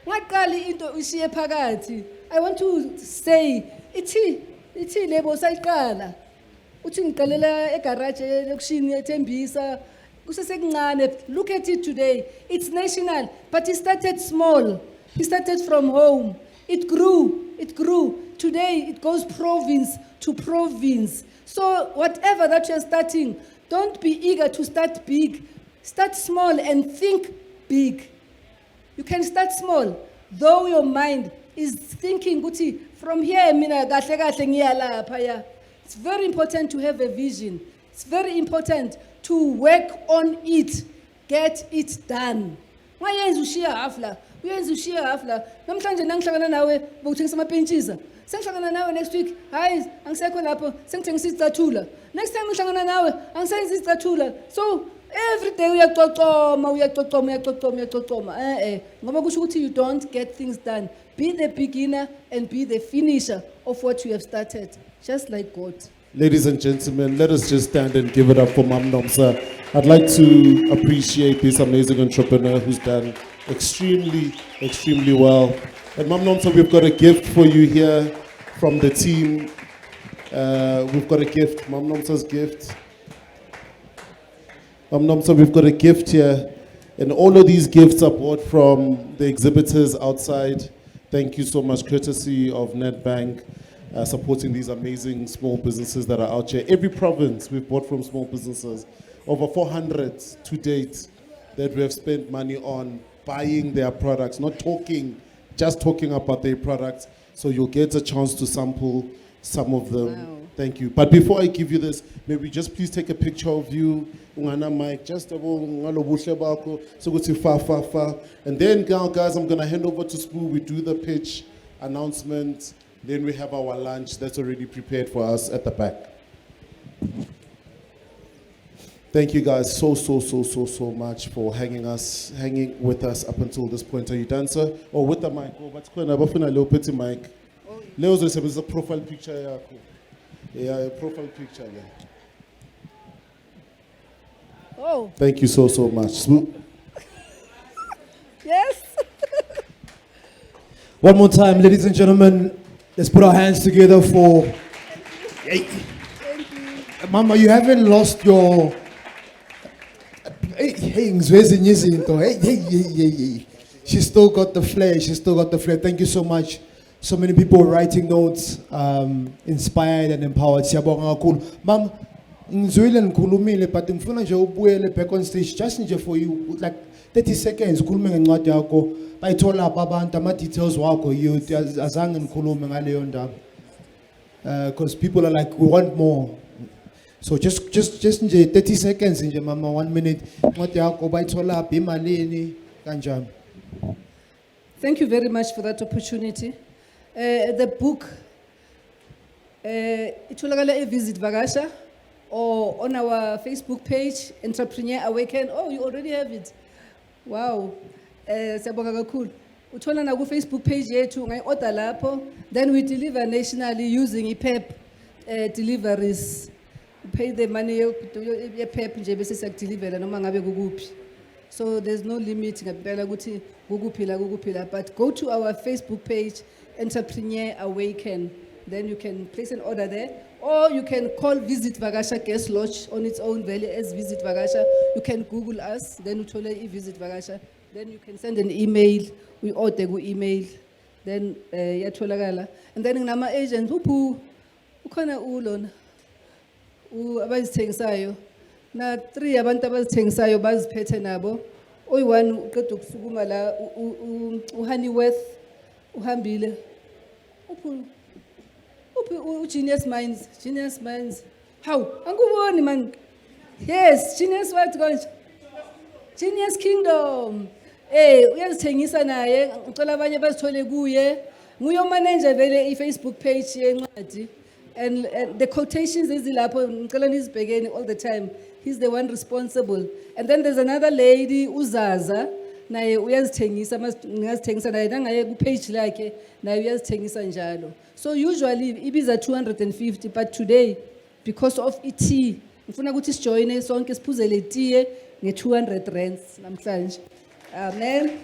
Ngaqali into ushiye phakathi. I want to say ithi lebo sayiqala uthi ngiqalela egarage elokushini ethembisa kusesekuncane. Look at it today, it's national, but it started small, it started from home, it grew, today it goes province to province. So whatever that you're starting, don't be eager to start big, start small and think big. You can start small, though your mind is thinking, Guti, from here, mina kahle kahle ngiya lapha ya. It's very important to have a vision. It's very important to work on it, get it done. Wayenza ushiya hafla, uyenza ushiya hafla. Namhlanje nangihlangana nawe bokuthengisa amapentshisa. Sengihlangana nawe next week, hayi angisekho lapho, sengithengisa izicathulo. Next time ngihlangana nawe, angisenza izicathulo. So every day uyacocoma. Ngoba kusho ukuthi you don't get things done. Be the beginner and be the finisher of what you have started, just like God. Ladies and gentlemen, let us just stand and give it up for Mam Nomsa. I'd like to appreciate this amazing entrepreneur who's done extremely well. And Mam Nomsa, we've got a gift for you here from the team. We've got a gift, Mam Nomsa's gift. Mam Nomsa, we've got a gift here. And all of these gifts are bought from the exhibitors outside. Thank you so much, courtesy of Nedbank. Supporting these amazing small businesses that are out here. Every province we've bought from small businesses, over 400 to date that we have spent money on buying their products, not talking, just talking about their products. So you'll get a chance to sample some of them. Wow. Thank you. But before I give you this, maybe just please take a picture of you, Ungana Mike, just so go to fa. And then now, guys, I'm gonna hand over to Spoo. We do the pitch announcement. Then we have our lunch that's already prepared for us at the back. Thank you guys so much for hanging with us up until this point. Are you done, sir? Or with the mic? Oh, what's going on? A little petty mic. Leo's is a profile picture. Yeah, a profile picture. Yeah. Oh, Thank you so much. yes. One more time, ladies and gentlemen, let's put our hands together for. Hey. Thank you. Mama, you haven't lost your. Hey, she's still got the flair. Thank you so much. So many people writing notes, inspired and empowered. Siyabonga kakhulu. Mom, ngizwile nikhulumile but ngifuna nje ubuyele back on stage just nje for you like 30 seconds ukhulume ngencwadi yakho. Bayithola apha abantu ama details wakho you azange nikhulume ngaleyo ndaba. Because people are like we want more. So just nje 30 seconds nje mama 1 minute incwadi yakho bayithola apha Emalahleni kanjani. Thank you very much for that opportunity. The book, itholakala Visit Vakasha or on our Facebook page, Entrepreneur Awaken. Oh, you already have it. Wow. Siyabonga kakhulu. Uthola na ku Facebook page yethu ngayi-order lapho. Then we deliver nationally using iPep deliveries. You pay the money yePep nje bese siyakudelivera noma ngabe kukuphi. So there's no limit ngempela ukuthi kukuphi la, but go to our Facebook page, Entrepreneur Awaken. Then you can place an order there, or you can call Visit Vakasha Guest Lodge on its own value as Visit Vakasha. You can Google us, then uthola Visit Vakasha. Then you can send an email. We order go email. Then yatholakala. And then nginama agents ukhona ulona abazithengisayo. Na 3 abantu abazithengisayo baziphethe nabo. Oyi-1 uqeda ukusukuma la uHoneyworth uhambile. Uphi Genius Minds. How? Anguboni man. Yes, Genius what konje? Genius Kingdom. Uyazithengisa naye, ngicela abanye bazithole kuye. Nguye manager vele iFacebook page yencwadi. And the quotations ezilapho ngicela nizibhekeni all the time. He's the one responsible. And then there's another lady uZaza naye uyazithengisa ngazithengisa naye nangaye ku page lakhe naye uyazithengisa njalo. So usually ibiza 250 but today because of tea ngifuna ukuthi sijoine sonke siphuzele tea nge 200 rands namhlanje. Amen.